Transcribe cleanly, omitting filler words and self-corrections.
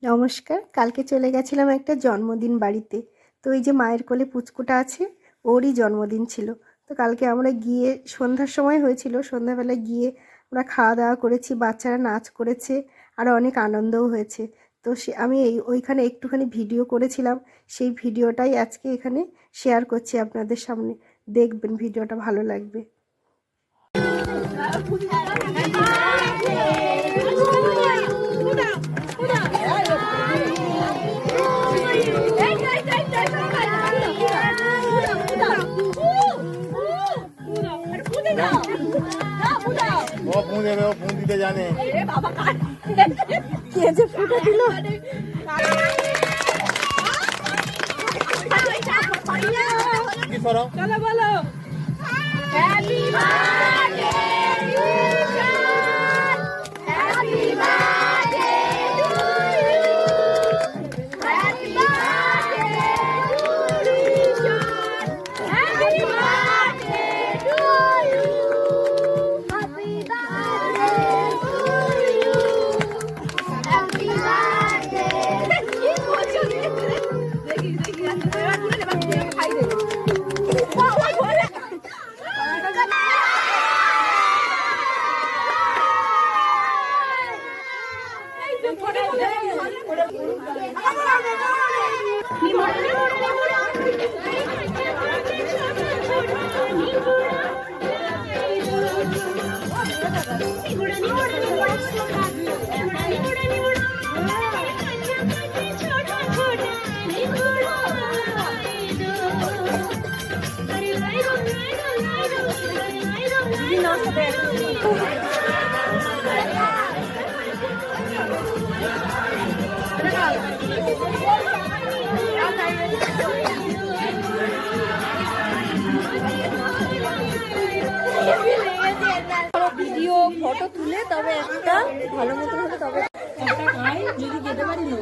নমস্কার। কালকে চলে গেছিলাম একটা জন্মদিন বাড়িতে। তো ওই যে মায়ের কোলে পুচকুটা আছে, ওরই জন্মদিন ছিল। তো কালকে আমরা গিয়ে সন্ধ্যার সময় হয়েছিল, সন্ধ্যাবেলায় গিয়ে আমরা খাওয়া-দাওয়া করেছি, বাচ্চারা নাচ করেছে, আর অনেক আনন্দও হয়েছে। তো আমি ওইখানে একটুখানি ভিডিও করেছিলাম, সেই ভিডিওটাই আজকে এখানে শেয়ার করছি আপনাদের সামনে। দেখবেন, ভিডিওটা ভালো লাগবে। वो फूं देवे, वो फूं दीते जाने কে যে ফুটা দিল। की सरो चलो बोलो happy birthday to you happy birthday to you happy birthday to you happy birthday to you happy birthday to you happy birthday ये बोलो देखी देखी मेरा पूरे ले खाई दे ভিডিও ফটো তুলে তবে একটা ভালো মতন হলে তবে যদি যেতে পারি না